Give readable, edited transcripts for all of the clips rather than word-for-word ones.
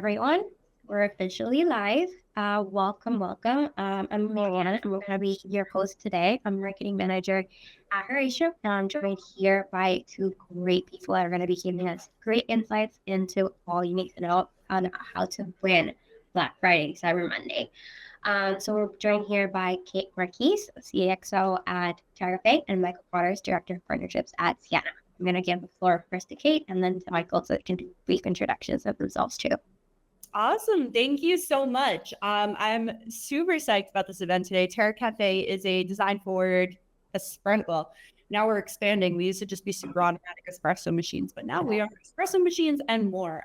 everyone. We're officially live. Welcome. I'm Marianne. I'm going to be your host today. I'm marketing manager at Horatio, and I'm joined here by two great people that are going to be giving us great insights into all you need to know on how to win Black Friday, Cyber Monday. So we're joined here by Kate Marquise, CXO at Terrafay, and Michael Waters, Director of Partnerships at Sienna. I'm going to give the floor first to Kate and then to Michael so they can do brief introductions of themselves too. Awesome. Thank you so much. I'm super psyched about this event today. Terra Cafe is a design forward espresso. Well, now we're expanding. We used to just be super automatic espresso machines, but now we are espresso machines and more.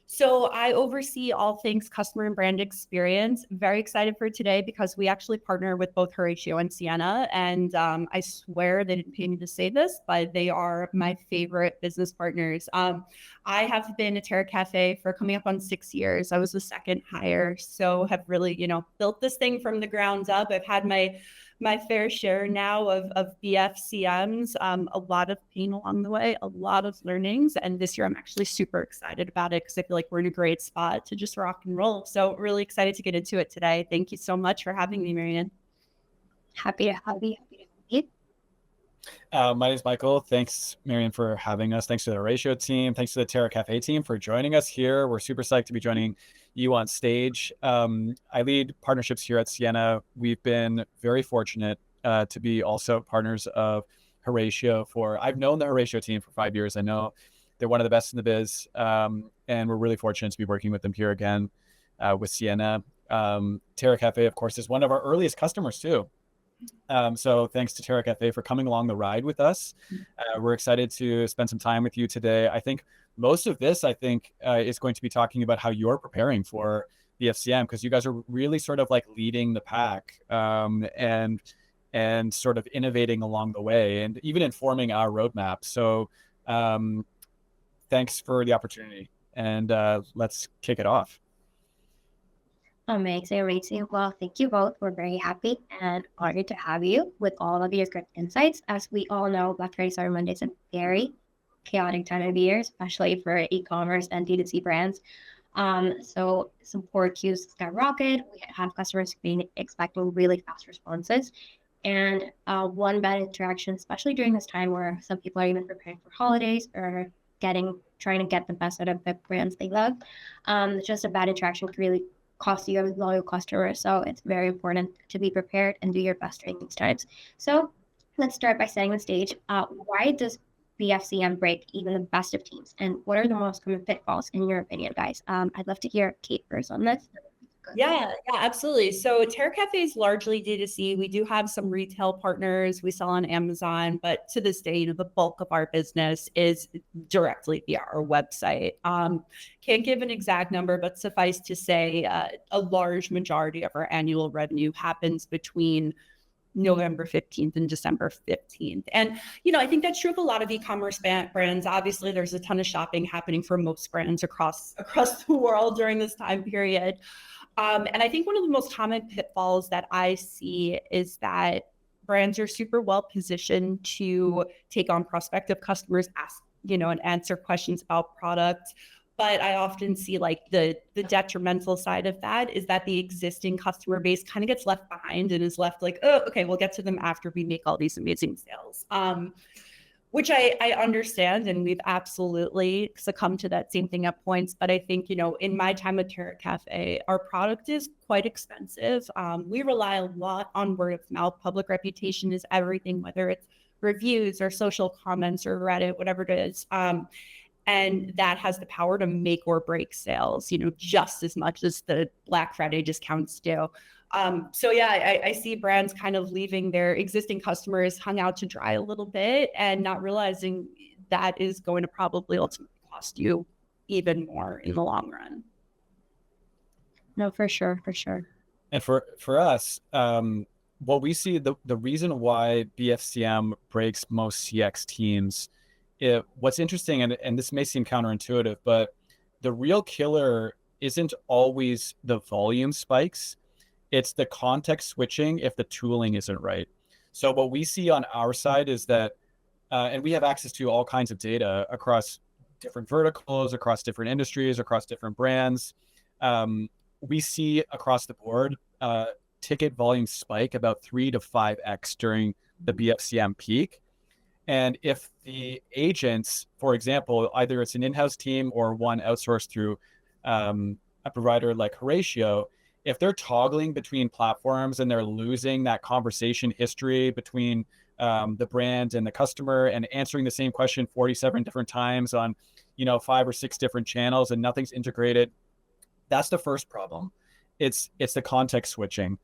So I oversee all things customer and brand experience. Very excited for today because we actually partner with both Horatio and Sienna. And I swear they didn't pay me to say this, but they are my favorite business partners. I have been at Terra Cafe for coming up on 6 years. I was the second hire. So have really, built this thing from the ground up. I've had my fair share now of BFCMs, a lot of pain along the way, a lot of learnings. And this year I'm actually super excited about it because I feel like we're in a great spot to just rock and roll. So really excited to get into it today. Thank you so much for having me, Marianne. Happy to have you. My name is Michael. Thanks, Marianne, for having us. Thanks to the Horatio team. Thanks to the Terra Cafe team for joining us here. We're super psyched to be joining you on stage. I lead partnerships here at Sienna. We've been very fortunate to be also partners of Horatio I've known the Horatio team for 5 years. I know they're one of the best in the biz. And we're really fortunate to be working with them here again with Sienna. Terra Cafe, of course, is one of our earliest customers too. So thanks to Terra Cafe for coming along the ride with us. We're excited to spend some time with you today. I think most of this, is going to be talking about how you're preparing for the FCM, because you guys are really sort of like leading the pack and sort of innovating along the way and even informing our roadmap. So thanks for the opportunity, and let's kick it off. Amazing. Well, thank you both. We're very happy and honored to have you with all of your great insights. As we all know, Black Friday, Cyber Monday is a very chaotic time of year, especially for e-commerce and D2C brands. So support queues skyrocket. We have customers expecting really fast responses. And one bad interaction, especially during this time where some people are even preparing for holidays or trying to get the best out of the brands they love. Just a bad interaction can really cost you a loyal customer. So it's very important to be prepared and do your best during these times. So let's start by setting the stage. Why does BFCM break even the best of teams? And what are the most common pitfalls in your opinion, guys? I'd love to hear Kate first on this. Yeah, absolutely. So Terra Cafe is largely D2C. We do have some retail partners. We sell on Amazon, but to this day, the bulk of our business is directly via our website. Can't give an exact number, but suffice to say, a large majority of our annual revenue happens between November 15th and December 15th. And, I think that's true of a lot of e-commerce brands. Obviously, there's a ton of shopping happening for most brands across the world during this time period. And I think one of the most common pitfalls that I see is that brands are super well positioned to take on prospective customers, ask, and answer questions about product. But I often see like the detrimental side of that is that the existing customer base kind of gets left behind and is left like, oh, okay, we'll get to them after we make all these amazing sales. Which I understand, and we've absolutely succumbed to that same thing at points. But I think, in my time at Terra Cafe, our product is quite expensive. We rely a lot on word of mouth. Public reputation is everything, whether it's reviews or social comments or Reddit, whatever it is. And that has the power to make or break sales, just as much as the Black Friday discounts do. So yeah, I see brands kind of leaving their existing customers hung out to dry a little bit and not realizing that is going to probably ultimately cost you even more in the long run. No, for sure. And for us, what we see, the reason why BFCM breaks most CX teams, what's interesting, and this may seem counterintuitive, but the real killer isn't always the volume spikes. It's the context switching if the tooling isn't right. So what we see on our side is that, and we have access to all kinds of data across different verticals, across different industries, across different brands. We see across the board ticket volume spike about 3 to 5x during the BFCM peak. And if the agents, for example, either it's an in-house team or one outsourced through a provider like Horatio, if they're toggling between platforms and they're losing that conversation history between the brand and the customer and answering the same question 47 different times on, 5 or 6 different channels and nothing's integrated, that's the first problem. It's the context switching.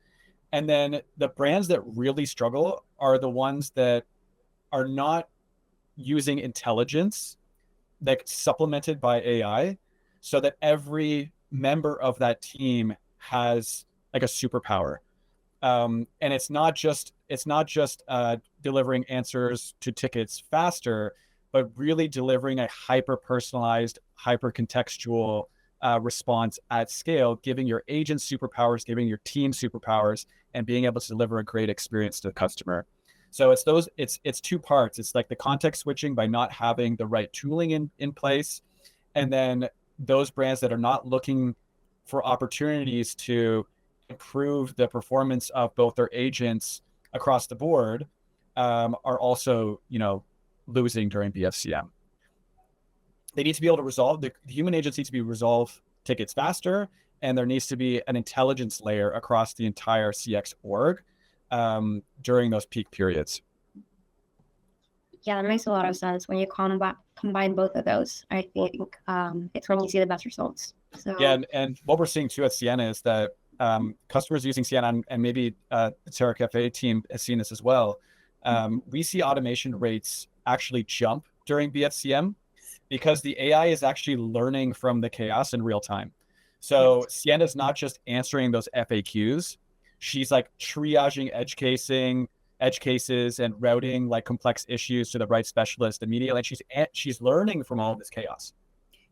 And then the brands that really struggle are the ones that are not using intelligence that's supplemented by AI so that every member of that team has like a superpower. And it's not just delivering answers to tickets faster, but really delivering a hyper personalized, hyper contextual response at scale, giving your agents superpowers, giving your team superpowers, and being able to deliver a great experience to the customer. So it's 2 parts. It's like the context switching by not having the right tooling in place. And then those brands that are not looking for opportunities to improve the performance of both their agents across the board are also, losing during BFCM. They need to be able to resolve, the human agents need to be resolve tickets faster, and there needs to be an intelligence layer across the entire CX org during those peak periods. Yeah, that makes a lot of sense. When you combine both of those, I think it's when you see the best results. So yeah, and what we're seeing too at Sienna is that customers using Sienna, and maybe the Terra Cafe team has seen this as well. We see automation rates actually jump during BFCM because the AI is actually learning from the chaos in real time. So Sienna's not just answering those FAQs. She's like triaging edge cases and routing like complex issues to the right specialist immediately. And she's learning from all of this chaos.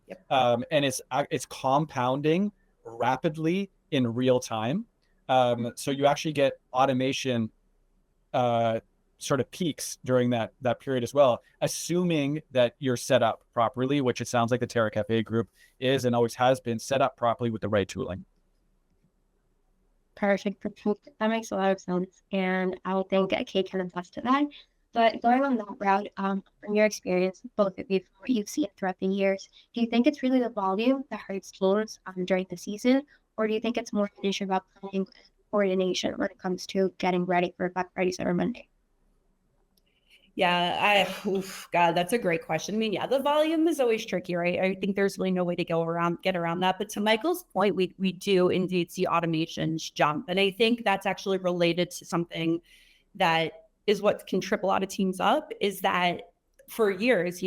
Yep. And it's compounding rapidly in real time. So you actually get automation sort of peaks during that period as well, assuming that you're set up properly, which it sounds like the Terra Cafe group is and always has been set up properly with the right tooling. Perfect. That makes a lot of sense. And I don't think Kate can attest to that. But going on that route, from your experience, both of you, from what you've seen throughout the years, do you think it's really the volume that hurts teams during the season? Or do you think it's more an issue about planning and coordination when it comes to getting ready for Black Friday, Cyber Monday? Yeah, God, that's a great question. I mean, yeah, the volume is always tricky, right? I think there's really no way to get around that. But to Michael's point, we do indeed see automations jump. And I think that's actually related to something that is what can trip a lot of teams up, is that for years,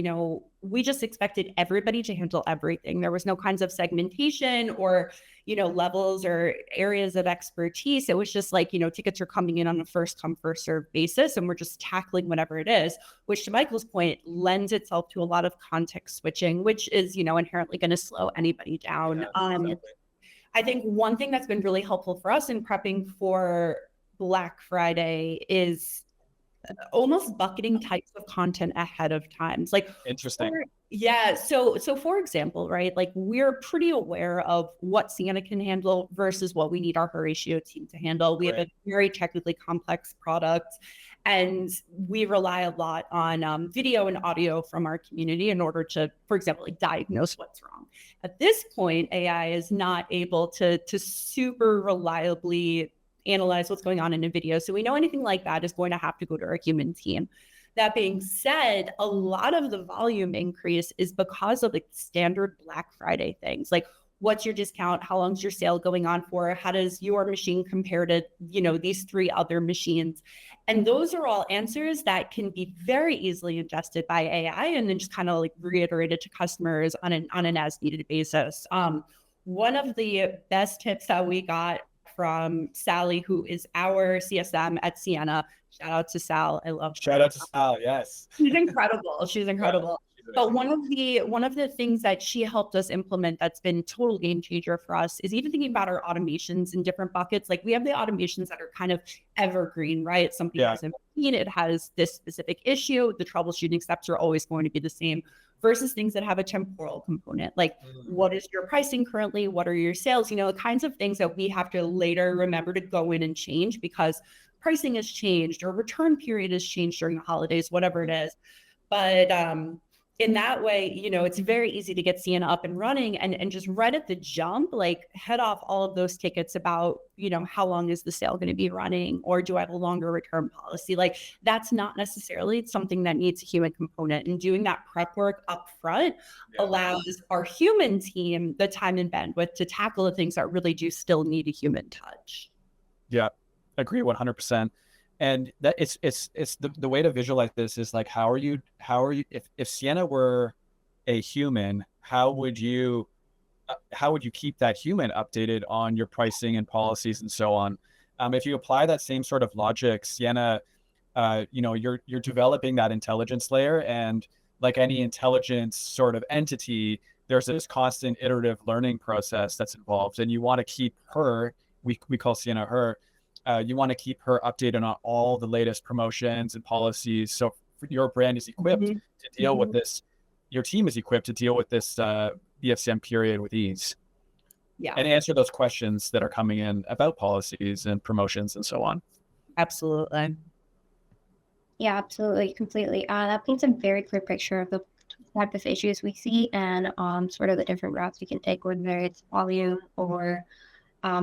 we just expected everybody to handle everything. There was no kinds of segmentation or, levels or areas of expertise. It was just like, tickets are coming in on a first come, first serve basis, and we're just tackling whatever it is, which to Michael's point lends itself to a lot of context switching, which is, inherently going to slow anybody down. Yeah, exactly. I think one thing that's been really helpful for us in prepping for Black Friday is almost bucketing types of content ahead of time. Like, interesting. So for example, right, like we're pretty aware of what Sienna can handle versus what we need our Horatio team to handle. We have a very technically complex product, and we rely a lot on video and audio from our community in order to, for example, like diagnose what's wrong. At this point, AI is not able to super reliably analyze what's going on in a video. So we know anything like that is going to have to go to our human team. That being said, a lot of the volume increase is because of the standard Black Friday things. Like, what's your discount? How long's your sale going on for? How does your machine compare to, these 3 other machines? And those are all answers that can be very easily ingested by AI and then just kind of like reiterated to customers on an as needed basis. One of the best tips that we got from Sally, who is our CSM at Sienna. Shout out to Sal. I love her. Shout out to Sal. Yes. She's incredible. She's incredible. But one of the things that she helped us implement that's been total game changer for us is even thinking about our automations in different buckets. Like we have the automations that are kind of evergreen, right? Something Yeah. hasn't been, it has this specific issue. The troubleshooting steps are always going to be the same versus things that have a temporal component. Like what is your pricing currently? What are your sales? You know, the kinds of things that we have to later remember to go in and change because pricing has changed or return period has changed during the holidays, whatever it is. But in that way, you know, it's very easy to get Sienna up and running and just right at the jump, like head off all of those tickets about, you know, how long is the sale going to be running? Or do I have a longer return policy? Like that's not necessarily something that needs a human component. And doing that prep work up front allows our human team the time and bandwidth to tackle the things that really do still need a human touch. Yeah, agree 100%. And that it's the way to visualize this is like, how are you, if Sienna were a human, how would you keep that human updated on your pricing and policies and so on? If you apply that same sort of logic, Sienna, you know, you're developing that intelligence layer, and like any intelligence sort of entity, there's this constant iterative learning process that's involved, and you want to keep her, we call Sienna her, you want to keep her updated on all the latest promotions and policies. So your brand is equipped to deal with this. Your team is equipped to deal with this BFCM period with ease. Yeah. And answer those questions that are coming in about policies and promotions and so on. Absolutely. Yeah, absolutely, completely. That paints a very clear picture of the type of issues we see and sort of the different routes we can take, whether it's volume or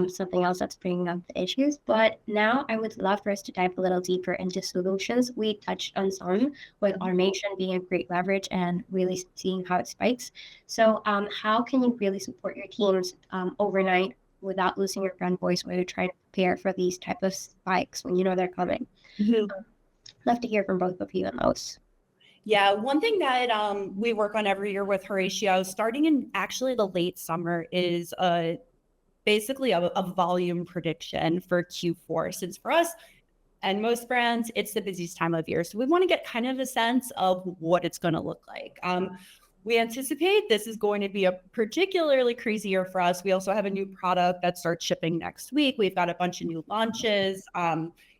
something else that's bringing up the issues. But now I would love for us to dive a little deeper into solutions. We touched on some, with automation being a great leverage and really seeing how it spikes. So how can you really support your teams overnight without losing your brand voice when you're trying to prepare for these type of spikes when you know they're coming? Love to hear from both of you on those. Yeah, one thing that we work on every year with Horatio, starting in actually the late summer, is basically a volume prediction for Q4. Since for us and most brands, it's the busiest time of year. So we want to get kind of a sense of what it's going to look like. We anticipate this is going to be a particularly crazy year for us. We also have a new product that starts shipping next week. We've got a bunch of new launches,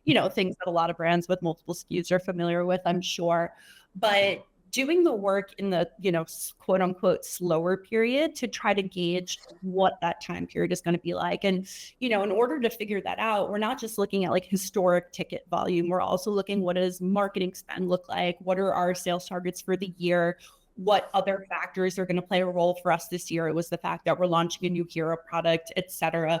you know, things that a lot of brands with multiple SKUs are familiar with, I'm sure. But doing the work in the, you know, quote unquote slower period to try to gauge what that time period is going to be like. And, you know, in order to figure that out, we're not just looking at like historic ticket volume. We're also looking, what does marketing spend look like? What are our sales targets for the year? What other factors are going to play a role for us this year? It was the fact that we're launching a new hero product, et cetera.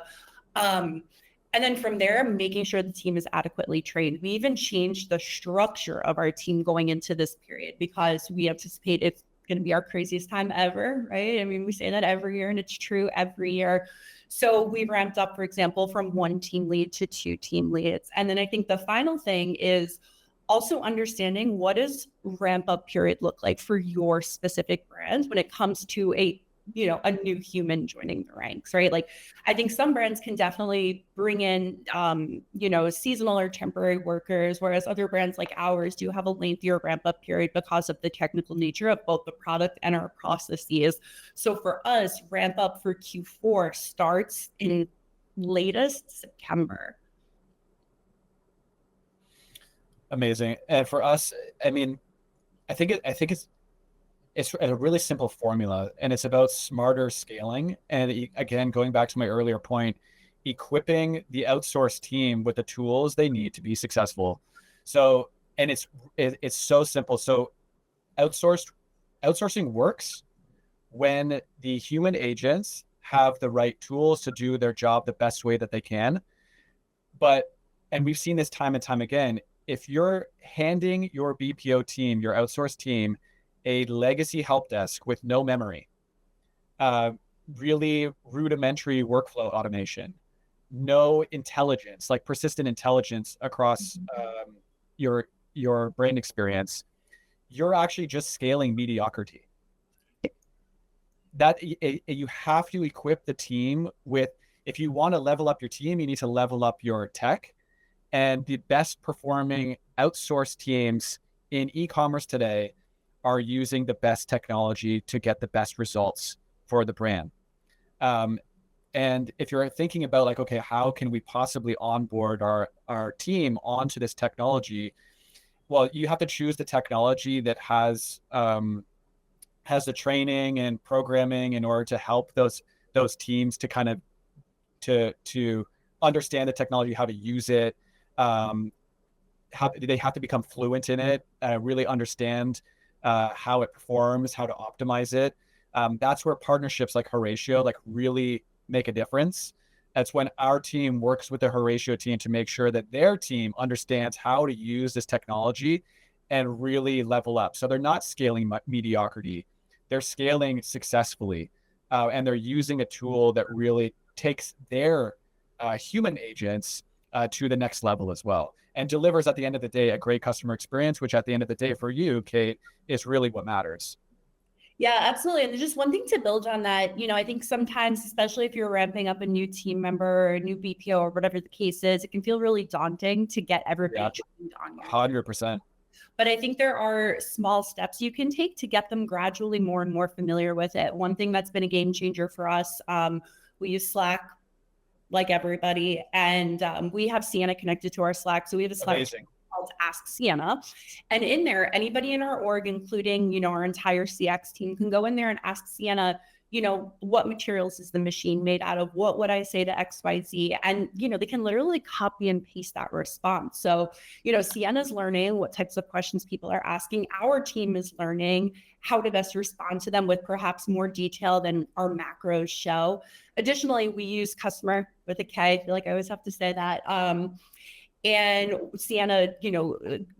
And then from there, making sure the team is adequately trained. We even changed the structure of our team going into this period because we anticipate it's going to be our craziest time ever, right? I mean, we say that every year and it's true every year. So we ramped up, for example, from 1 team lead to 2 team leads. And then I think the final thing is also understanding, what does ramp up period look like for your specific brand when it comes to a, you know, a new human joining the ranks, right? Like I think some brands can definitely bring in, you know, seasonal or temporary workers, whereas other brands like ours do have a lengthier ramp up period because of the technical nature of both the product and our processes. So for us, ramp up for Q4 starts in latest September. Amazing. And for us, I mean, I think it's a really simple formula, and it's about smarter scaling. And again, going back to my earlier point, equipping the outsourced team with the tools they need to be successful. So, and it's so simple. So outsourcing works when the human agents have the right tools to do their job the best way that they can. And we've seen this time and time again, if you're handing your BPO team, your outsourced team, a legacy help desk with no memory, really rudimentary workflow automation, no intelligence, like persistent intelligence across your brain experience, you're actually just scaling mediocrity. That you have to equip the team with, if you want to level up your team, you need to level up your tech. And the best performing outsourced teams in e-commerce today are using the best technology to get the best results for the brand. And if you're thinking about like, okay, how can we possibly onboard our team onto this technology? Well, you have to choose the technology that has the training and programming in order to help those teams to kind of to understand the technology, how to use it, how they have to become fluent in it, really understand how it performs, how to optimize it. That's where partnerships like Horatio like really make a difference. That's when our team works with the Horatio team to make sure that their team understands how to use this technology and really level up. So they're not scaling mediocrity, they're scaling successfully, and they're using a tool that really takes their human agents to the next level as well, and delivers at the end of the day a great customer experience, which at the end of the day for you, Kate, is really what matters. Yeah, absolutely. And just one thing to build on that, I think sometimes, especially if you're ramping up a new team member or a new BPO or whatever the case is, it can feel really daunting to get everybody trained on your 100%. But I think there are small steps you can take to get them gradually more and more familiar with it. One thing that's been a game changer for us, we use Slack like everybody, and we have Sienna connected to our Slack. So we have a Slack called Ask Sienna. And in there, anybody in our org, including, our entire CX team, can go in there and ask Sienna, what materials is the machine made out of? What would I say to XYZ? And, they can literally copy and paste that response. So, Sienna's learning what types of questions people are asking. Our team is learning how to best respond to them with perhaps more detail than our macros show. Additionally, we use customer with a K. I feel like I always have to say that. And Sienna,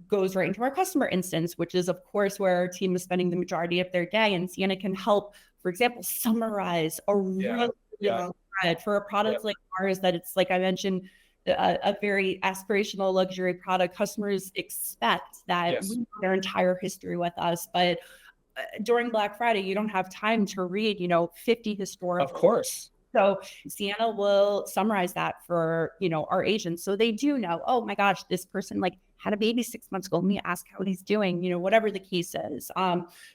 goes right into our customer instance, which is, of course, where our team is spending the majority of their day. And Sienna can help, for example, summarize a really long thread for a product like ours that it's, like I mentioned, a very aspirational luxury product. Customers expect that we know their entire history with us. But during Black Friday, you don't have time to read, 50 historical. Of course. So Sienna will summarize that for, our agents. So they do know, oh my gosh, this person had a baby 6 months ago. Let me ask how he's doing, whatever the case is.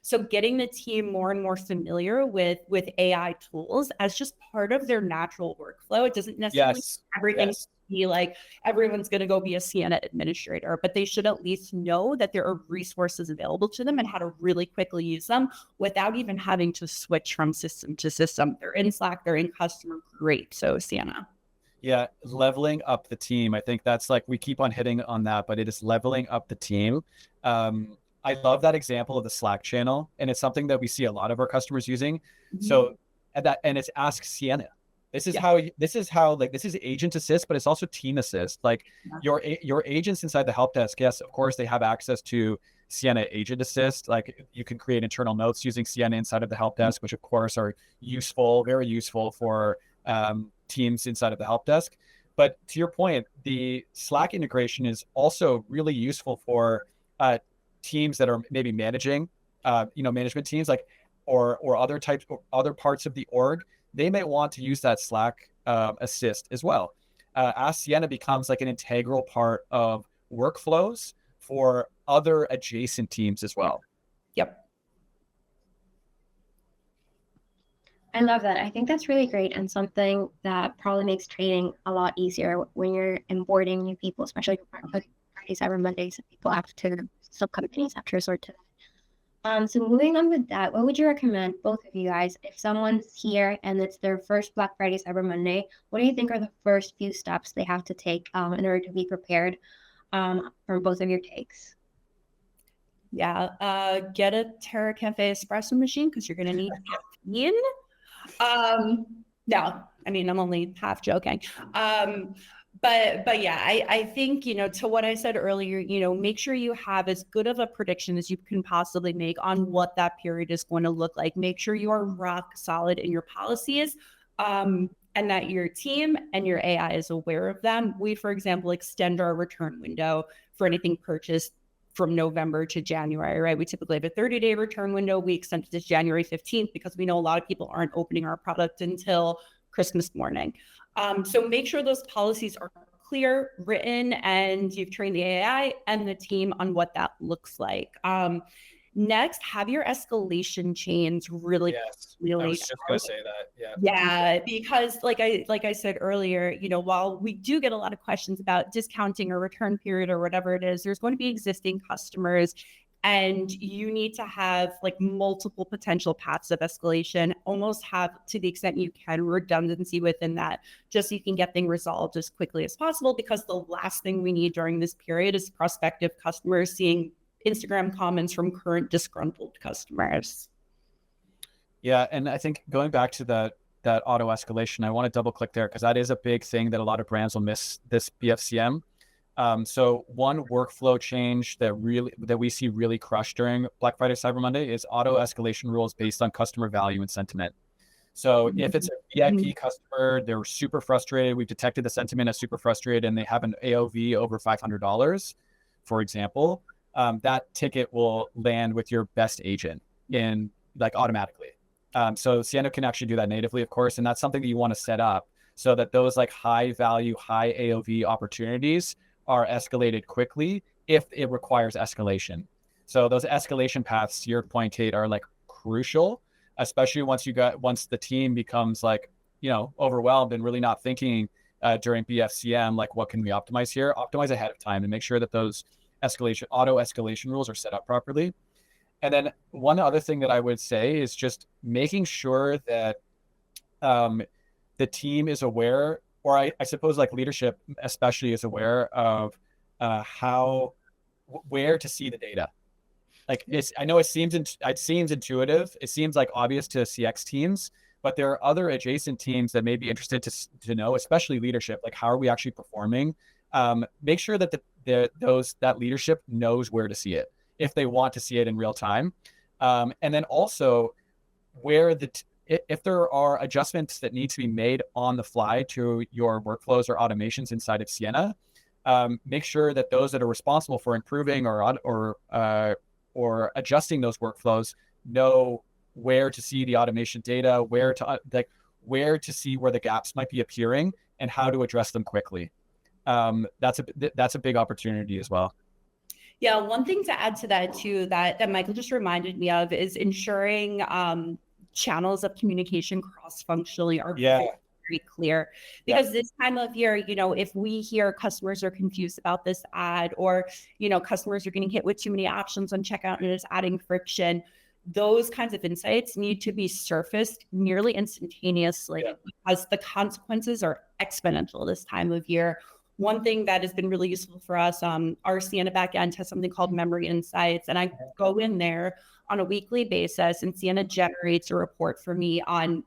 So getting the team more and more familiar with AI tools as just part of their natural workflow. It doesn't necessarily everything be like everyone's going to go be a Sienna administrator, but they should at least know that there are resources available to them and how to really quickly use them without even having to switch from system to system. They're in Slack, they're in customer. Great. So Sienna. Yeah, leveling up the team. I think that's we keep on hitting on that, but it is leveling up the team. I love that example of the Slack channel, and it's something that we see a lot of our customers using. Mm-hmm. So, and it's Ask Sienna. This is how this is agent assist, but it's also team assist. Your agents inside the help desk, yes, of course, they have access to Sienna agent assist. You can create internal notes using Sienna inside of the help desk, which of course are useful, very useful for teams inside of the help desk. But to your point, the Slack integration is also really useful for teams that are maybe managing, management teams, or other parts of the org. They may want to use that Slack assist as well. Ask Sienna becomes an integral part of workflows for other adjacent teams as well. Yep. I love that. I think that's really great, and something that probably makes training a lot easier when you're onboarding new people, especially Friday, Cyber Mondays, and people have to sub-companies have to resort to that. So moving on with that, what would you recommend, both of you guys, if someone's here and it's their first Black Friday, Cyber Monday, what do you think are the first few steps they have to take in order to be prepared, from both of your takes? Yeah, get a Terra Cafe espresso machine because you're going to need caffeine. No, I mean, I'm only half joking. But yeah, I think, to what I said earlier, make sure you have as good of a prediction as you can possibly make on what that period is going to look like. Make sure you are rock solid in your policies, and that your team and your AI is aware of them. We, for example, extend our return window for anything purchased from November to January, right? We typically have a 30-day return window. We extend it to January 15th because we know a lot of people aren't opening our product until Christmas morning. So make sure those policies are clear, written, and you've trained the AI and the team on what that looks like. Next, have your escalation chains really Yes, I really was just going to say that. Yeah. yeah, because like I said earlier, while we do get a lot of questions about discounting or return period or whatever it is, there's going to be existing customers, and you need to have like multiple potential paths of escalation, almost have, to the extent you can, redundancy within that, just so you can get things resolved as quickly as possible, because the last thing we need during this period is prospective customers seeing Instagram comments from current disgruntled customers. Yeah, and I think going back to that auto escalation, I want to double click there because that is a big thing that a lot of brands will miss this BFCM. So one workflow change that we see really crushed during Black Friday, Cyber Monday is auto escalation rules based on customer value and sentiment. So if it's a VIP customer, they're super frustrated. We've detected the sentiment as super frustrated, and they have an AOV over $500, for example, that ticket will land with your best agent in like automatically. So Sienna can actually do that natively, of course, and that's something that you want to set up so that those like high value, high AOV opportunities are escalated quickly if it requires escalation. So those escalation paths, to your point, Kate, are like crucial, especially once the team becomes like, overwhelmed and really not thinking during BFCM, like what can we optimize here? Optimize ahead of time and make sure that those auto escalation rules are set up properly. And then one other thing that I would say is just making sure that the team is aware, or I suppose like leadership especially is aware of where to see the data. Like I know it seems intuitive. It seems like obvious to CX teams, but there are other adjacent teams that may be interested to know, especially leadership. Like how are we actually performing? Make sure that that leadership knows where to see it if they want to see it in real time, and then also where if there are adjustments that need to be made on the fly to your workflows or automations inside of Sienna, make sure that those that are responsible for improving or adjusting those workflows know where to see the automation data, where to see where the gaps might be appearing, and how to address them quickly. That's a big opportunity as well. Yeah, one thing to add to that too, that Michael just reminded me of, is ensuring channels of communication cross-functionally are very clear. Because this time of year, if we hear customers are confused about this ad, or, customers are getting hit with too many options on checkout and it's adding friction, those kinds of insights need to be surfaced nearly instantaneously, because the consequences are exponential this time of year. One thing that has been really useful for us, our Sienna backend has something called Memory Insights, and I go in there on a weekly basis, and Sienna generates a report for me on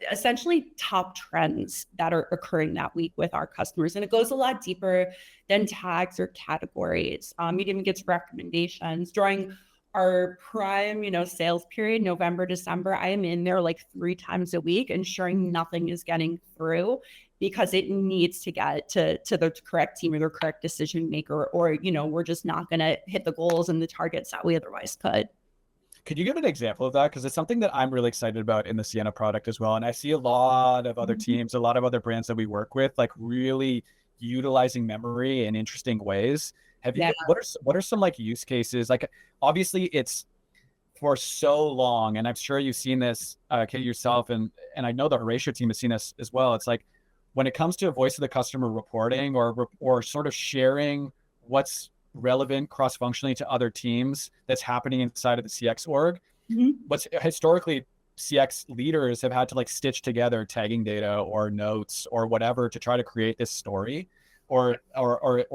essentially top trends that are occurring that week with our customers. And it goes a lot deeper than tags or categories. It even gets recommendations. During our prime, sales period, November, December, I am in there like 3 times a week, ensuring nothing is getting through, because it needs to get to the correct team or the correct decision maker, or, we're just not going to hit the goals and the targets that we otherwise could. Could you give an example of that? Because it's something that I'm really excited about in the Sienna product as well. And I see a lot of other teams, a lot of other brands that we work with, like really utilizing memory in interesting ways. What are some like use cases? Like obviously it's for so long, and I'm sure you've seen this, Kate, yourself, and I know the Horatio team has seen this as well. It's like when it comes to a voice of the customer reporting or sort of sharing what's relevant cross-functionally to other teams that's happening inside of the CX org, what's historically CX leaders have had to like stitch together tagging data or notes or whatever to try to create this story or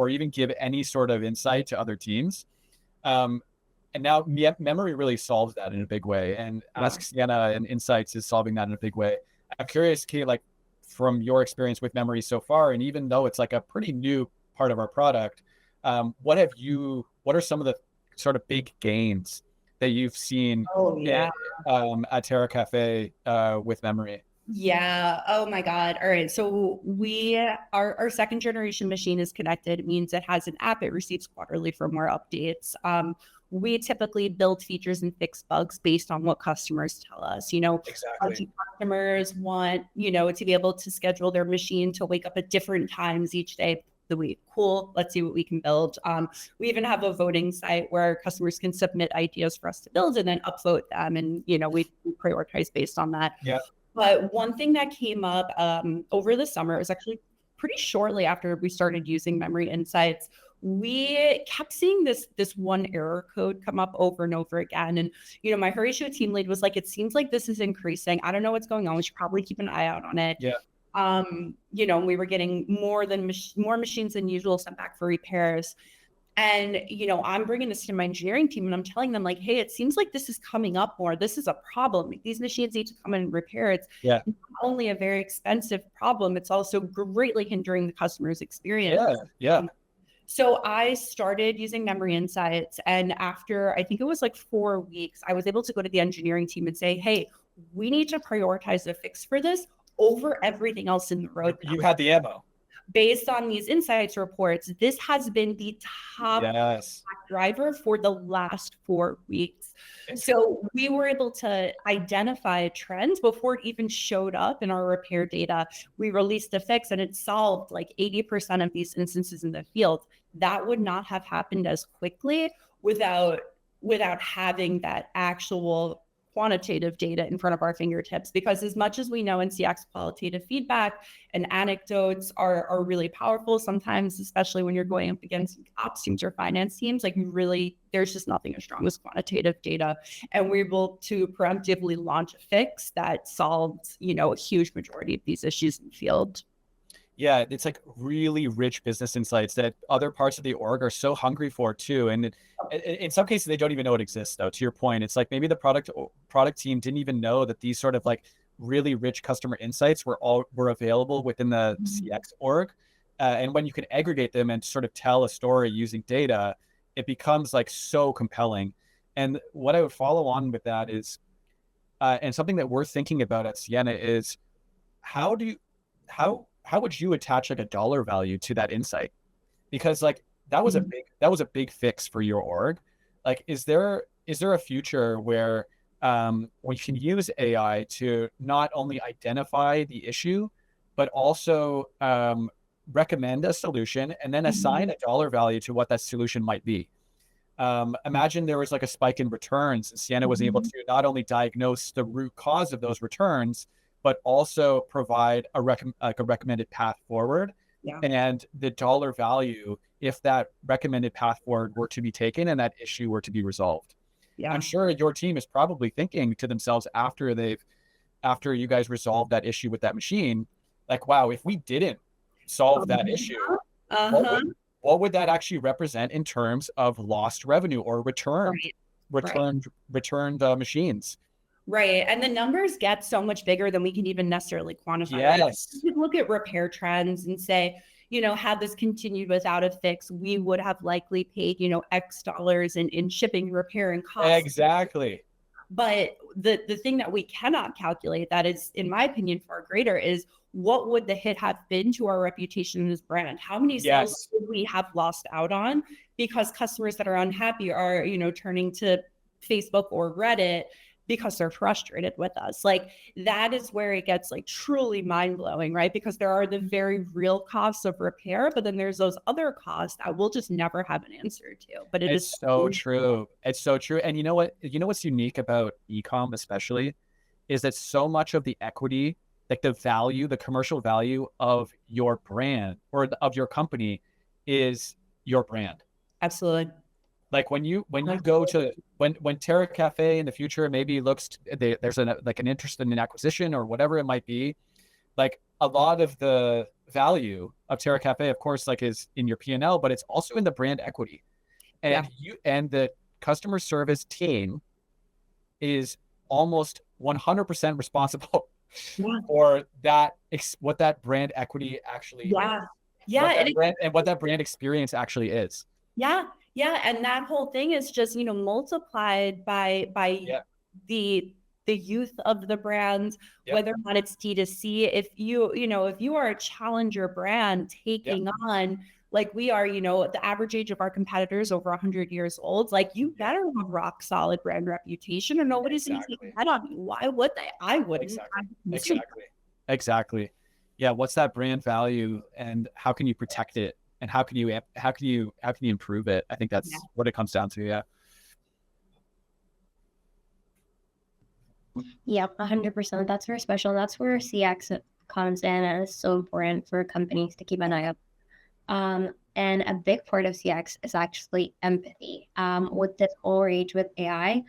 even give any sort of insight to other teams. And now memory really solves that in a big way. And Ask Sienna and Insights is solving that in a big way. I'm curious, Kate, like from your experience with memory so far, and even though it's like a pretty new part of our product, what are some of the sort of big gains that you've seen at Terra Cafe with memory? Yeah. Oh my God. All right. So our second generation machine is connected. It means it has an app. It receives quarterly firmware updates. We typically build features and fix bugs based on what customers tell us. Exactly. Customers want, to be able to schedule their machine to wake up at different times each day, the week. Cool. Let's see what we can build. We even have a voting site where customers can submit ideas for us to build and then upvote them. And, we prioritize based on that. Yeah. But one thing that came up over the summer, it was actually pretty shortly after we started using Memory Insights, we kept seeing this one error code come up over and over again. And, my Horatio team lead was like, it seems like this is increasing. I don't know what's going on. We should probably keep an eye out on it. Yeah. We were getting more machines than usual sent back for repairs. And, I'm bringing this to my engineering team and I'm telling them like, hey, it seems like this is coming up more. This is a problem. These machines need to come in and repair. It's not only a very expensive problem, it's also greatly hindering the customer's experience. Yeah. So I started using Memory Insights. And after, I think it was like 4 weeks, I was able to go to the engineering team and say, hey, we need to prioritize a fix for this over everything else in the roadmap. You had the ammo. Based on these insights reports, this has been the top driver for the last 4 weeks. So we were able to identify trends before it even showed up in our repair data. We released a fix and it solved like 80% of these instances in the field. That would not have happened as quickly without having that actual quantitative data in front of our fingertips, because as much as we know in CX, qualitative feedback and anecdotes are really powerful sometimes, especially when you're going up against ops teams or finance teams, like there's just nothing as strong as quantitative data. And we're able to preemptively launch a fix that solved, a huge majority of these issues in the field. Yeah, it's like really rich business insights that other parts of the org are so hungry for too. And in some cases, they don't even know it exists though. To your point, it's like maybe the product team didn't even know that these sort of like really rich customer insights were available within the CX org. And when you can aggregate them and sort of tell a story using data, it becomes like so compelling. And what I would follow on with that is, and something that we're thinking about at Sienna is how would you attach like a dollar value to that insight? Because like that was a big fix for your org. Like, is there a future where we can use AI to not only identify the issue, but also recommend a solution and then assign a dollar value to what that solution might be? Imagine there was like a spike in returns and Sienna was able to not only diagnose the root cause of those returns, but also provide a recommended path forward. And the dollar value if that recommended path forward were to be taken and that issue were to be resolved. I'm sure your team is probably thinking to themselves after you guys resolved that issue with that machine, like, wow, if we didn't solve that issue, what would that actually represent in terms of lost revenue or returned machines? Right. And the numbers get so much bigger than we can even necessarily quantify. Yes. You can look at repair trends and say, had this continued without a fix, we would have likely paid, X dollars in shipping, repair, and costs. Exactly. But the thing that we cannot calculate that is, in my opinion, far greater is what would the hit have been to our reputation as brand? How many sales would we have lost out on because customers that are unhappy are, turning to Facebook or Reddit because they're frustrated with us? Like, that is where it gets like truly mind-blowing, right? Because there are the very real costs of repair, but then there's those other costs that we'll just never have an answer to. But it's so true. It's so true. And you know what's unique about e-com especially is that so much of the equity, like the commercial value of your brand or of your company is your brand. Absolutely. Like when you go to when Terra Cafe in the future maybe there's an interest in an acquisition or whatever it might be, like a lot of the value of Terra Cafe, of course, like is in your P&L, but it's also in the brand equity. And and the customer service team is almost 100% responsible for what that brand equity actually is. What that brand experience actually is. Yeah. And that whole thing is just, multiplied by the youth of the brand, whether or not it's D2C. If you are a challenger brand taking on, like we are, the average age of our competitors over 100 years old, like you better have rock solid brand reputation or nobody's going to take a head on you. Why would they? I wouldn't. Exactly. Yeah. What's that brand value and how can you protect it and how can you improve it? I think Yeah. that's what it comes down to. Yeah. Yep, 100%. That's very special. That's where CX comes in, and it's so important for companies to keep an eye out. And a big part of CX is actually empathy. With this whole rage with AI,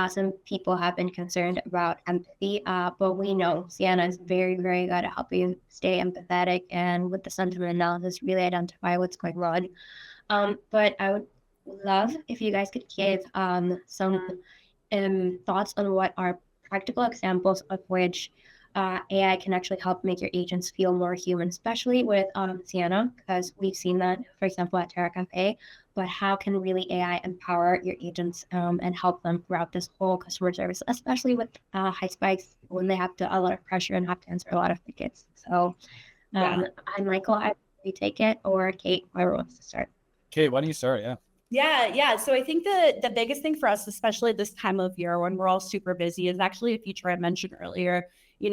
some people have been concerned about empathy, but we know Sienna is very, very good at helping you stay empathetic and with the sentiment analysis, really identify what's going on. But I would love if you guys could give some thoughts on what are practical examples of which AI can actually help make your agents feel more human, especially with Sienna, because we've seen that, for example, at Terra Cafe. But how can really AI empower your agents and help them throughout this whole customer service, especially with high spikes when they have to a lot of pressure and have to answer a lot of tickets? So, Yeah. I'm Michael. I take it, or Kate, whoever wants to start. Kate, why don't you start? Yeah. Yeah. So I think the biggest thing for us, especially this time of year when we're all super busy, is actually a feature I mentioned earlier.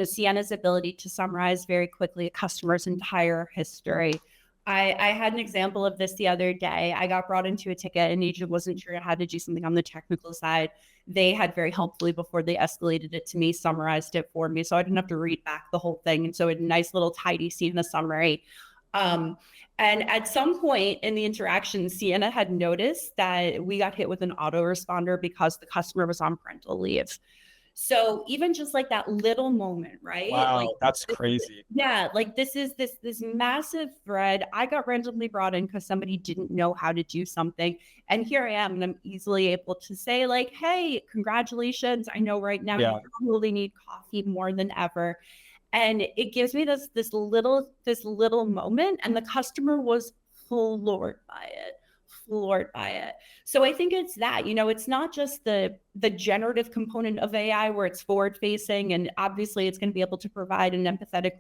Sienna's ability to summarize very quickly a customer's entire history. I had an example of this the other day. I got brought into a ticket, and agent wasn't sure how to do something on the technical side. They had very helpfully, before they escalated it to me, summarized it for me, so I didn't have to read back the whole thing. And so a nice little tidy Sienna summary. And at some point in the interaction, Sienna had noticed that we got hit with an autoresponder because the customer was on parental leave. So even just like that little moment, right? Wow, like that's crazy. Yeah, like this is this massive thread. I got randomly brought in because somebody didn't know how to do something. And here I am, and I'm easily able to say, like, hey, congratulations. I know right now you probably need coffee more than ever. And it gives me this little moment, and the customer was floored by it. So I think it's that, it's not just the generative component of AI where it's forward facing, and obviously it's going to be able to provide an empathetic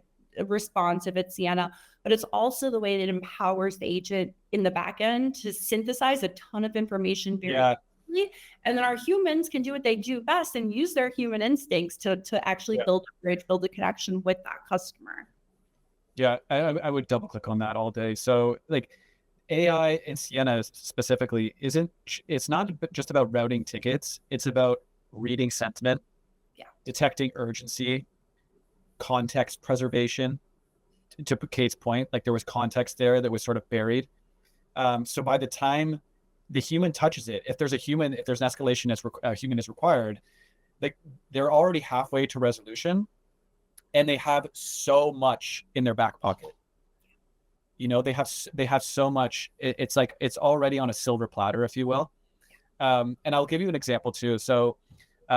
response if it's Sienna, but it's also the way that it empowers the agent in the back end to synthesize a ton of information very quickly. And then our humans can do what they do best and use their human instincts to actually build a bridge, build a connection with that customer. Yeah, I would double click on that all day. So like AI and Sienna specifically it's not just about routing tickets. It's about reading sentiment, detecting urgency, context preservation. To Kate's point, like there was context there that was sort of buried. So by the time the human touches it, if there's an escalation as a human is required, like they're already halfway to resolution, and they have so much in their back pocket. They have so much. It's like it's already on a silver platter, if you will. And I'll give you an example too. So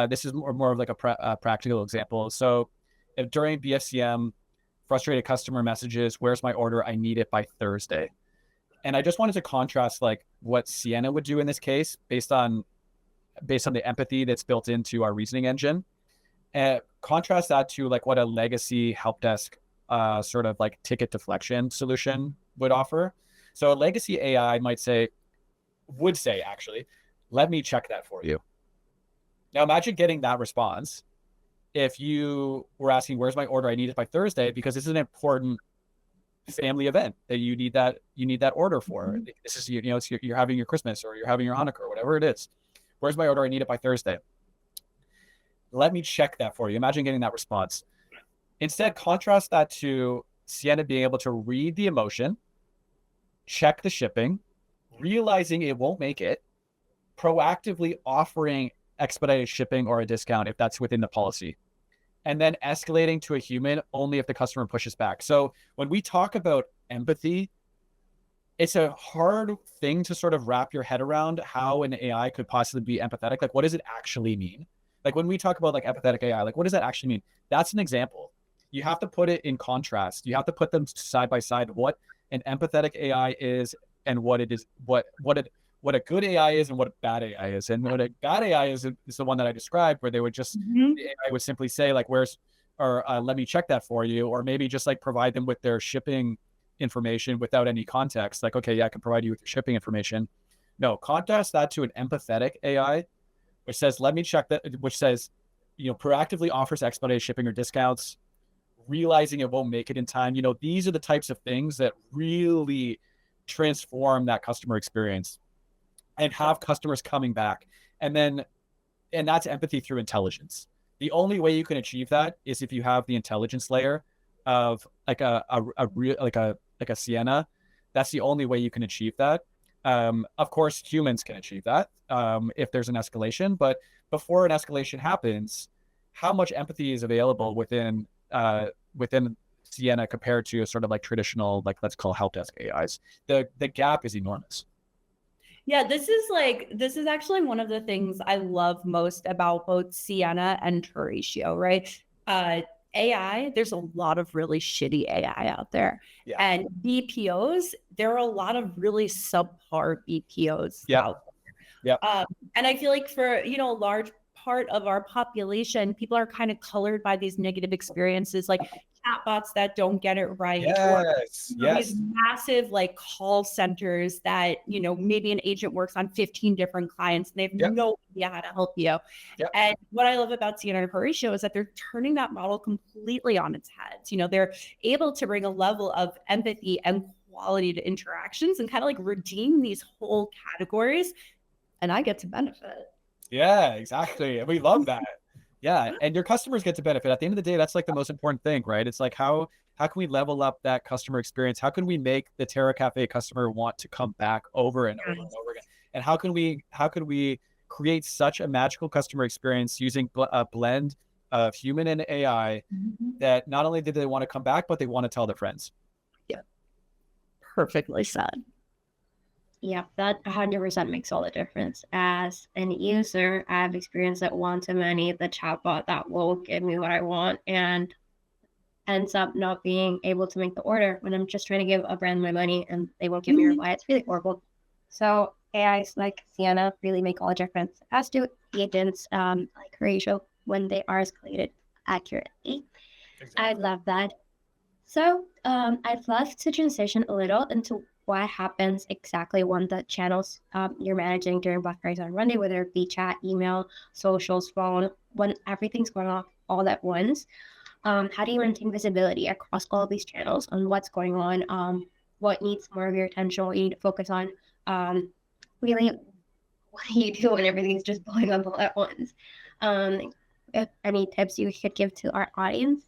this is more of like a practical example. So if during BFCM, frustrated customer messages, "Where's my order? I need it by Thursday." And I just wanted to contrast like what Sienna would do in this case based on the empathy that's built into our reasoning engine. And contrast that to like what a legacy help desk sort of like ticket deflection solution would offer. So a legacy AI would say actually, "Let me check that for you." Now imagine getting that response if you were asking, "Where's my order? I need it by Thursday," because this is an important family event that you need that order for. This is, you're having your Christmas or you're having your Hanukkah or whatever it is. "Where's my order? I need it by Thursday. Let me check that for you." Imagine getting that response. Instead, contrast that to Sienna being able to read the emotion, check the shipping, realizing it won't make it, proactively offering expedited shipping or a discount if that's within the policy, and then escalating to a human only if the customer pushes back. So when we talk about empathy, it's a hard thing to sort of wrap your head around how an AI could possibly be empathetic. Like, what does it actually mean? Like when we talk about like empathetic AI, like what does that actually mean? That's an example. You have to put it in contrast. You have to put them side by side, what an empathetic AI is and what it is, what a good AI is and what a bad AI is. And what a bad AI is the one that I described, where they would just, the AI would simply say like, let me check that for you. Or maybe just like provide them with their shipping information without any context. Like, okay, yeah, I can provide you with your shipping information. No, contrast that to an empathetic AI, which says, let me check that, which says, proactively offers expedited shipping or discounts, realizing it won't make it in time. These are the types of things that really transform that customer experience and have customers coming back. And that's empathy through intelligence. The only way you can achieve that is if you have the intelligence layer of like a real, like a Sienna. That's the only way you can achieve that. Of course, humans can achieve that if there's an escalation, but before an escalation happens, how much empathy is available within Sienna compared to a sort of like traditional, like let's call help desk AIs? The gap is enormous. Yeah, this is actually one of the things I love most about both Sienna and Horatio, right? AI, there's a lot of really shitty AI out there. Yeah. And BPOs, there are a lot of really subpar BPOs Yeah. out Yeah. there. And I feel like for, a large part of our population, people are kind of colored by these negative experiences, like chatbots that don't get it right, or these massive like call centers that, maybe an agent works on 15 different clients and they have no idea how to help you. And what I love about Sienna and Horatio is that they're turning that model completely on its head. They're able to bring a level of empathy and quality to interactions and kind of like redeem these whole categories, and I get to benefit. Yeah, exactly. We love that. Yeah. And your customers get to benefit. At the end of the day, that's like the most important thing, right? It's like how can we level up that customer experience? How can we make the Terra Cafe customer want to come back over and over and over again? And how can we create such a magical customer experience using a blend of human and AI that not only did they want to come back, but they want to tell their friends? Yeah. Perfectly said. Yeah, that 100% makes all the difference. As an user, I've experienced that one-to-many, the chatbot that will give me what I want and ends up not being able to make the order when I'm just trying to give a brand my money and they won't give me a reply. It's really horrible. So AIs like Sienna really make all the difference, as do agents like Horatio when they are escalated accurately. Exactly. I love that. So I'd love to transition a little into what happens exactly when the channels you're managing during Black Friday on Monday, whether it be chat, email, socials, phone, when everything's going off all at once. How do you maintain visibility across all of these channels on what's going on, what needs more of your attention, what you need to focus on, really what do you do when everything's just blowing up all at once? If any tips you could give to our audience?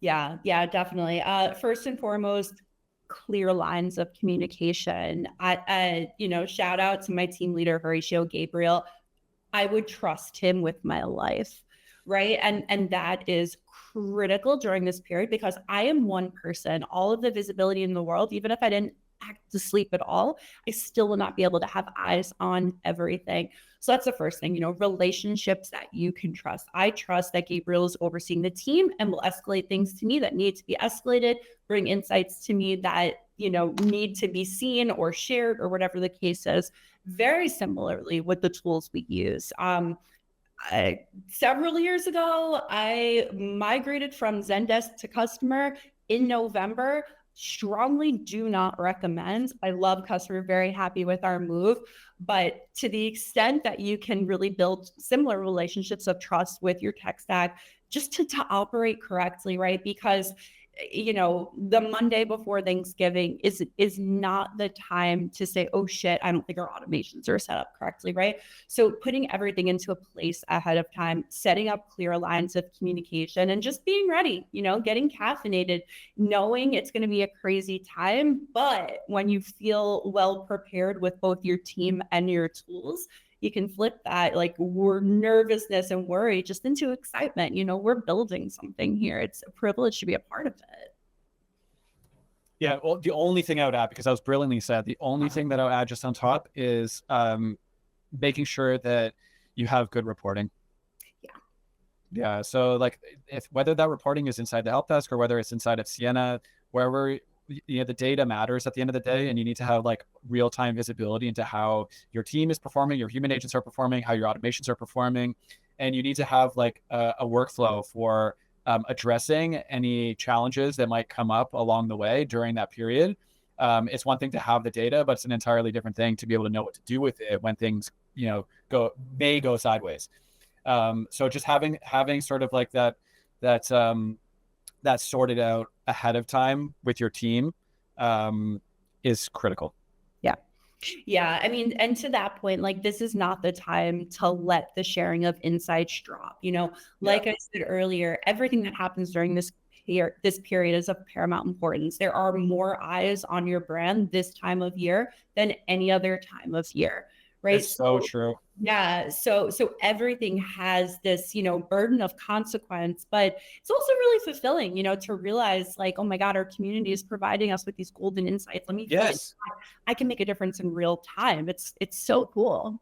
Yeah, definitely. First and foremost, clear lines of communication. Shout out to my team leader, Horatio Gabriel. I would trust him with my life, right? And that is critical during this period because I am one person. All of the visibility in the world, even if I didn't act to sleep at all, I still will not be able to have eyes on everything. So that's the first thing, relationships that you can trust. I trust that Gabriel is overseeing the team and will escalate things to me that need to be escalated, bring insights to me that, need to be seen or shared or whatever the case is. Very similarly with the tools we use. Several years ago, I migrated from Zendesk to Customer in November. Strongly do not recommend. I love Customer, very happy with our move, but to the extent that you can really build similar relationships of trust with your tech stack, just to operate correctly, right? Because the Monday before Thanksgiving is not the time to say, oh shit, I don't think our automations are set up correctly, right? So putting everything into a place ahead of time, setting up clear lines of communication and just being ready, getting caffeinated, knowing it's going to be a crazy time. But when you feel well prepared with both your team and your tools, you can flip that like nervousness and worry just into excitement. We're building something here. It's a privilege to be a part of it. Yeah. Well, the only thing I would add, because that was brilliantly said, the only thing that I would add just on top is making sure that you have good reporting. Yeah. So like whether that reporting is inside the help desk or whether it's inside of Sienna, wherever, the data matters at the end of the day, and you need to have like real-time visibility into how your team is performing, your human agents are performing, how your automations are performing, and you need to have like a workflow for addressing any challenges that might come up along the way during that period. It's one thing to have the data, but it's an entirely different thing to be able to know what to do with it when things may go sideways. So just having sort of like that sorted out ahead of time with your team is critical. Yeah. Yeah. I mean, and to that point, like, this is not the time to let the sharing of insights drop. Like I said earlier, everything that happens during this period is of paramount importance. There are more eyes on your brand this time of year than any other time of year, right? It's so true. Yeah. So everything has this, burden of consequence, but it's also really fulfilling, to realize like, oh my God, our community is providing us with these golden insights. Let me feel it. I can make a difference in real time. It's so cool.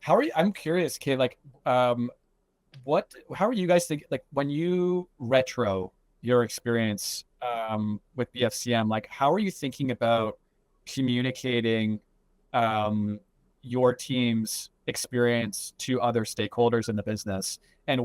How are you? I'm curious, Kate, like, how are you guys thinking, like, when you retro your experience with BFCM, like, how are you thinking about communicating your team's experience to other stakeholders in the business, and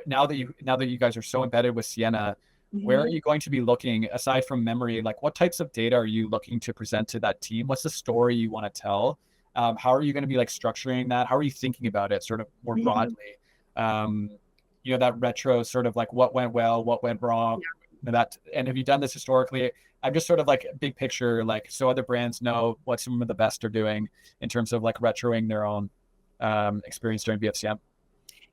now that you guys are so embedded with Sienna, where are you going to be looking aside from memory? Like, what types of data are you looking to present to that team? What's the story you want to tell? How are you going to be like structuring that? How are you thinking about it sort of more broadly? That retro sort of like what went well, what went wrong, and have you done this historically? I'm just sort of like big picture, like, so other brands know what some of the best are doing in terms of like retroing their own experience during BFCM.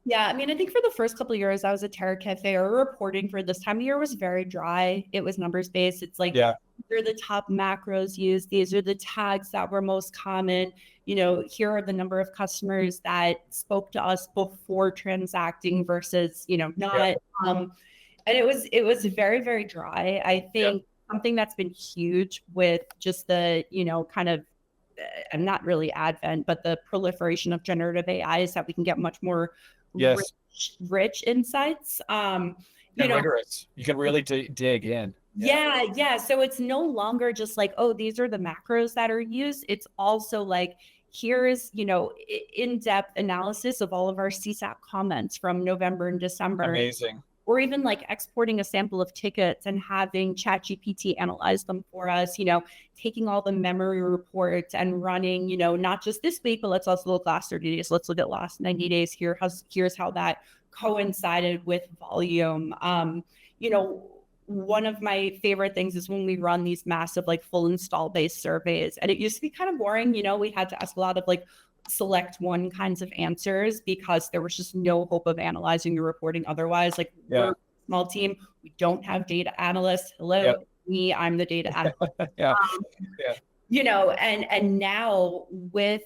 Yeah, I mean, I think for the first couple of years I was at Terra Cafe, our reporting for this time of year was very dry. It was numbers based. It's like, here are the top macros used. These are the tags that were most common. Here are the number of customers that spoke to us before transacting versus, not. And it was very, very dry. I think something that's been huge with just the, kind of, and not really advent, but the proliferation of generative AI is that we can get much more rich insights. Rigorous. You can really dig in. Yeah. So it's no longer just like, oh, these are the macros that are used. It's also like, here's, in-depth analysis of all of our CSAT comments from November and December. Amazing. Or even like exporting a sample of tickets and having ChatGPT analyze them for us, taking all the memory reports and running, not just this week, but let's also look last 30 days. Let's look at last 90 days. Here's how that coincided with volume. One of my favorite things is when we run these massive, like, full install base surveys. And it used to be kind of boring. We had to ask a lot of like select one kinds of answers because there was just no hope of analyzing your reporting otherwise. Like, we're a small team. We don't have data analysts. Hello, me, I'm the data analyst. And now with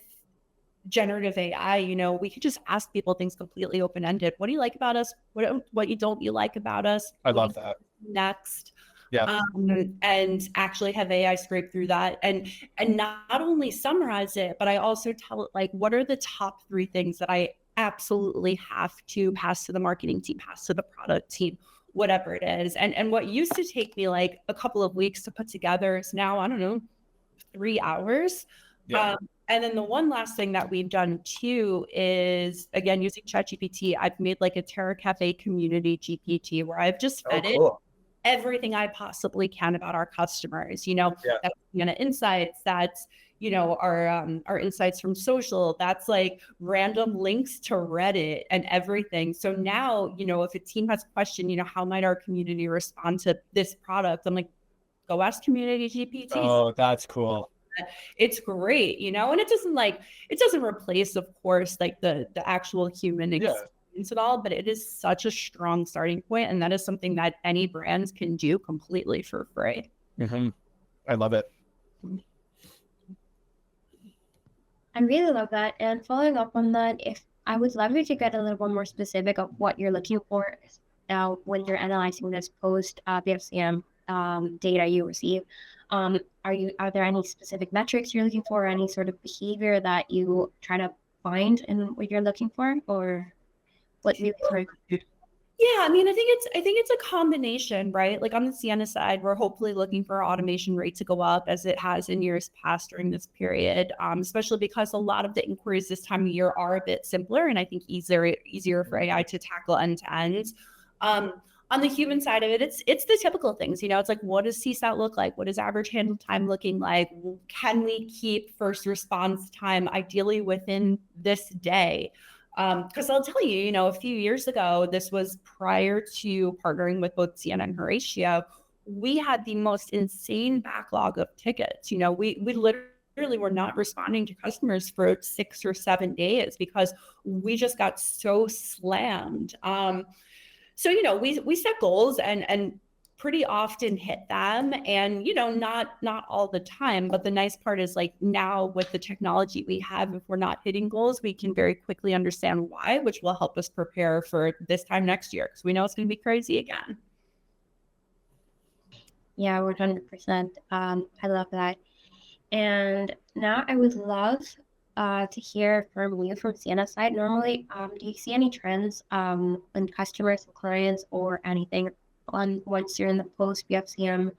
generative AI, we could just ask people things completely open-ended. What do you like about us? What you don't you like about us? I love that. Next. And actually have AI scrape through that and not only summarize it, but I also tell it, like, what are the top 3 things that I absolutely have to pass to the marketing team, pass to the product team, whatever it is. And what used to take me like a couple of weeks to put together is now, I don't know, 3 hours. And then the one last thing that we've done too is, again, using ChatGPT, I've made like a Terra Cafe community GPT where I've just fed it everything I possibly can about our customers. That's insights, that's our insights from social, that's like random links to Reddit and everything. So now, if a team has a question, how might our community respond to this product, I'm like, go ask community GPT. Oh, that's cool. It's great, and it doesn't replace, of course, like the actual human experience at all, but it is such a strong starting point, and that is something that any brands can do completely for free. I love it. I really love that. And following up on that, if I would love you to get a little bit more specific of what you're looking for now when you're analyzing this post BFCM data you receive. Are there any specific metrics you're looking for, or any sort of behavior that you try to find in what you're looking for, or what you for? Yeah, I mean, I think it's a combination, right? Like, on the Sienna side, we're hopefully looking for our automation rate to go up as it has in years past during this period, especially because a lot of the inquiries this time of year are a bit simpler and I think easier for AI to tackle end to end. On the human side of it, it's the typical things, it's like, what does CSAT look like? What is average handle time looking like? Can we keep first response time ideally within this day? Because I'll tell you, a few years ago, this was prior to partnering with both Sienna and Horatio, we had the most insane backlog of tickets. We literally were not responding to customers for 6 or 7 days because we just got so slammed. So, we set goals and pretty often hit them, and, not all the time. But the nice part is, like, now with the technology we have, if we're not hitting goals, we can very quickly understand why, which will help us prepare for this time next year, because we know it's going to be crazy again. Yeah, 100%. I love that. And now I would love to hear from you from Sienna's side. Normally, do you see any trends in customers and clients or anything on once you're in the post BFCM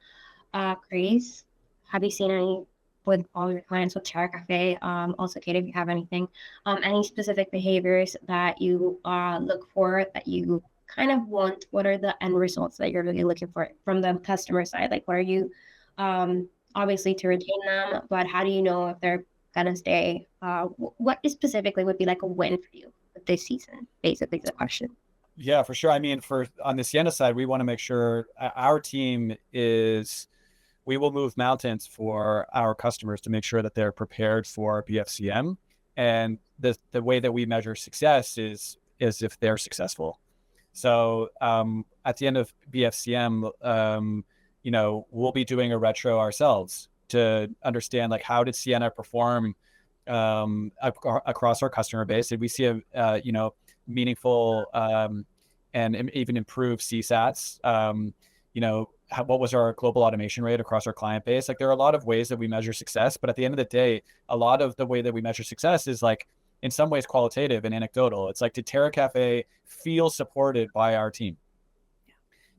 craze? Have you seen any with all your clients with Chair Cafe? Also, Kate, if you have anything, any specific behaviors that you look for that you kind of want? What are the end results that you're really looking for from the customer side? Like, what are you obviously to retain them, but how do you know if they're gonna stay? What specifically would be like a win for you this season? Basically, the question. Yeah, for sure. I mean, on the Sienna side, we want to make sure our team we will move mountains for our customers to make sure that they're prepared for BFCM. And the way that we measure success is if they're successful. So at the end of BFCM, we'll be doing a retro ourselves to understand, like, how did Sienna perform across our customer base? Did we see a meaningful and even improved CSATs? What was our global automation rate across our client base? Like, there are a lot of ways that we measure success, but at the end of the day, a lot of the way that we measure success is, like, in some ways qualitative and anecdotal. It's like, did Terra Cafe feel supported by our team?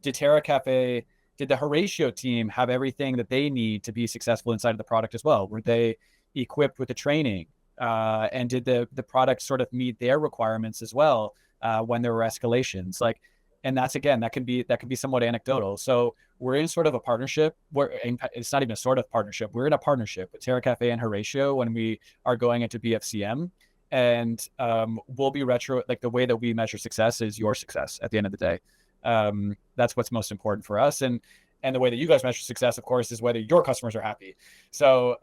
Did the Horatio team have everything that they need to be successful inside of the product as well? Were they equipped with the training? And did the product sort of meet their requirements as well when there were escalations? Like, and that can be somewhat anecdotal. So we're in sort of a partnership it's not even a sort of partnership. We're in a partnership with Terra Cafe and Horatio when we are going into BFCM. And we'll be retro, like, the way that we measure success is your success at the end of the day. That's what's most important for us. And the way that you guys measure success, of course, is whether your customers are happy. So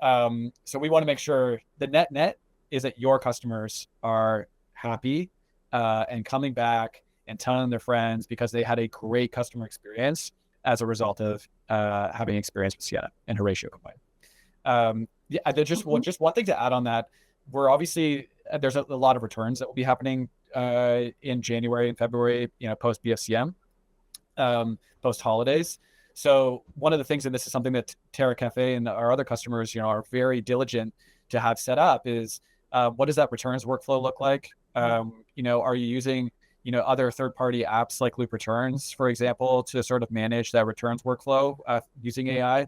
we want to make sure the net is that your customers are happy and coming back and telling their friends because they had a great customer experience as a result of having experience with Sienna and Horatio combined. There's just one thing to add on that. We're obviously, there's a lot of returns that will be happening in January and February, post BFCM, post holidays. So one of the things, and this is something that Terra Cafe and our other customers, are very diligent to have set up, is what does that returns workflow look like? Are you using other third-party apps like Loop Returns, for example, to sort of manage that returns workflow using AI?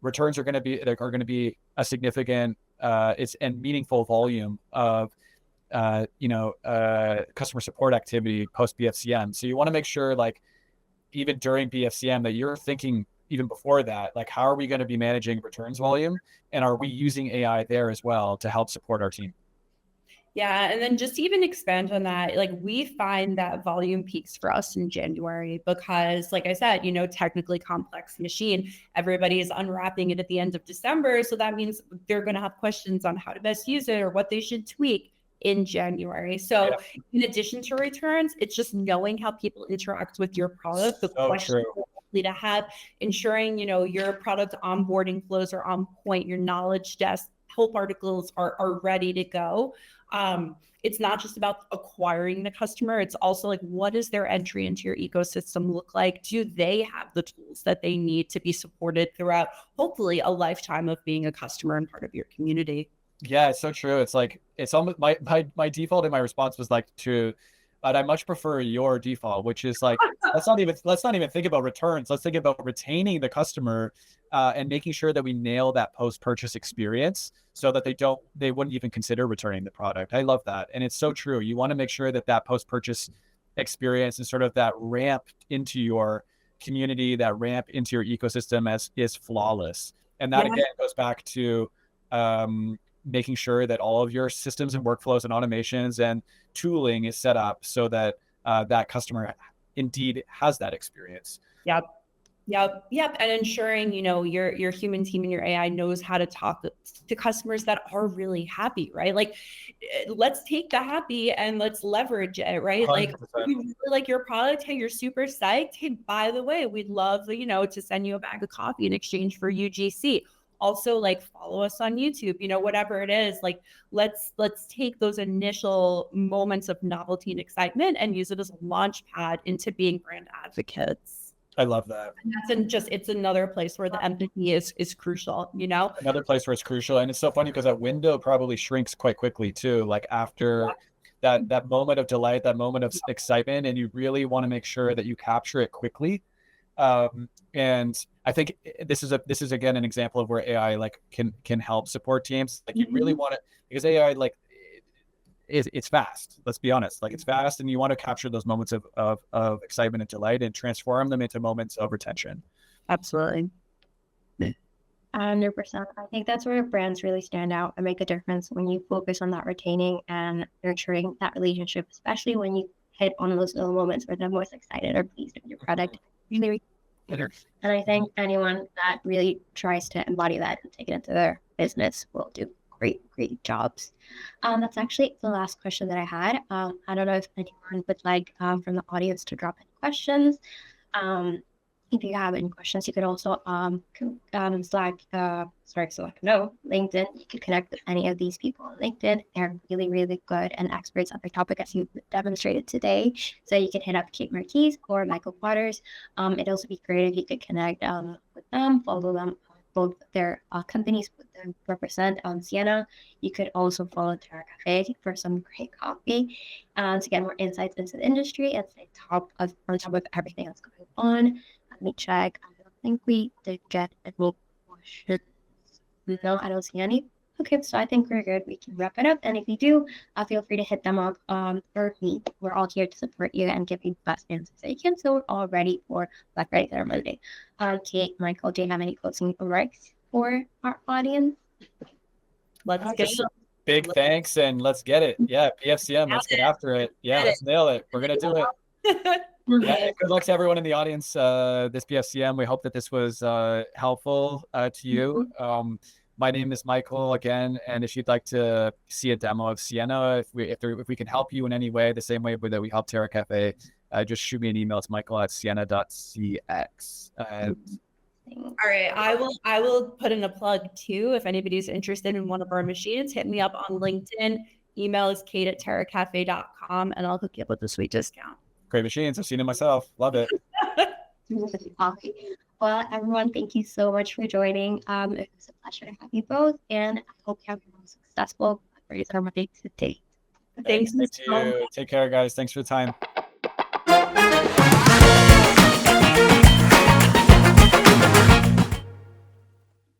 Returns are going to be a significant and meaningful volume of customer support activity post BFCM. So you want to make sure, like, even during BFCM, that you're thinking even before that, like, how are we going to be managing returns volume, and are we using AI there as well to help support our team? Yeah. And then just to even expand on that, like, we find that volume peaks for us in January because, like I said, technically complex machine, everybody's unwrapping it at the end of December. So that means they're going to have questions on how to best use it or what they should tweak in January. So in addition to returns, it's just knowing how people interact with your product, the questions to have, ensuring, your product onboarding flows are on point, your knowledge desk help articles are ready to go. It's not just about acquiring the customer. It's also like, what does their entry into your ecosystem look like? Do they have the tools that they need to be supported throughout, hopefully, a lifetime of being a customer and part of your community? Yeah, it's so true. It's like, it's almost my default in my response was like but I much prefer your default, which is like, let's not even think about returns. Let's think about retaining the customer and making sure that we nail that post-purchase experience so that they wouldn't even consider returning the product. I love that. And it's so true. You want to make sure that post-purchase experience and sort of that ramp into your community, that ramp into your ecosystem is flawless. And that again goes back to making sure that all of your systems and workflows and automations and tooling is set up so that that customer indeed has that experience. Yep. Yep. And ensuring, your human team and your AI knows how to talk to customers that are really happy, right? Like, let's take the happy and let's leverage it, right? Like, 100%. we really like your product. Hey, you're super psyched. Hey, by the way, we'd love, to send you a bag of coffee in exchange for UGC. Also, like, follow us on YouTube, whatever it is. Like, let's take those initial moments of novelty and excitement and use it as a launch pad into being brand advocates. I love that. And it's another place where the empathy is crucial, Another place where it's crucial. And it's so funny because that window probably shrinks quite quickly too. Like after that moment of delight, that moment of excitement, and you really want to make sure that you capture it quickly. And I think this is again an example of where AI like can help support teams. Like you really want to, because AI like it's fast. Let's be honest. Like it's fast, and you want to capture those moments of excitement and delight and transform them into moments of retention. Absolutely. 100%. I think that's where brands really stand out and make a difference when you focus on that retaining and nurturing that relationship, especially when you hit on those little moments where they're most excited or pleased with your product. Really. And I think anyone that really tries to embody that and take it into their business will do great jobs. That's actually the last question that I had. I don't know if anyone would like from the audience to drop any questions. If you have any questions, you could also select LinkedIn. You could connect with any of these people on LinkedIn. They're really good and experts on their topic, as you demonstrated today. So you can hit up Kate Marquise or Michael Waters. It'd also be great if you could connect with them, follow them, both their companies that represent Sienna. You could also follow Terra Cafe for some great coffee to get more insights into the industry and stay on top of everything that's going on. Let me check. I don't think we did get any questions. No, I don't see any. Okay, so I think we're good. We can wrap it up. And if you do, feel free to hit them up or me. We're all here to support you and give you the best answers that you can. So we're all ready for Black Friday Cyber Monday. Kate, Michael, do you have any closing remarks for our audience? Let's get it. Big thanks, and let's get it. Yeah, PFCM, let's get after it. Yeah, let's nail it. We're going to do it. Yeah, good luck to everyone in the audience this PFCM. We hope that this was helpful to you. My name is Michael again, and if you'd like to see a demo of Sienna, if we can help you in any way, the same way that we help Terra Cafe, just shoot me an email. It's michael@sienna.cx. All right, I will put in a plug too. If anybody's interested in one of our machines, hit me up on LinkedIn. Email is kate@terracafe.com, and I'll hook you up with a sweet discount. Great machines. I've seen it myself. Love it. Well, everyone, thank you so much for joining. It was a pleasure to have you both, and I hope you have a successful Black Friday today. Thanks. Thank you. Take care, guys. Thanks for the time.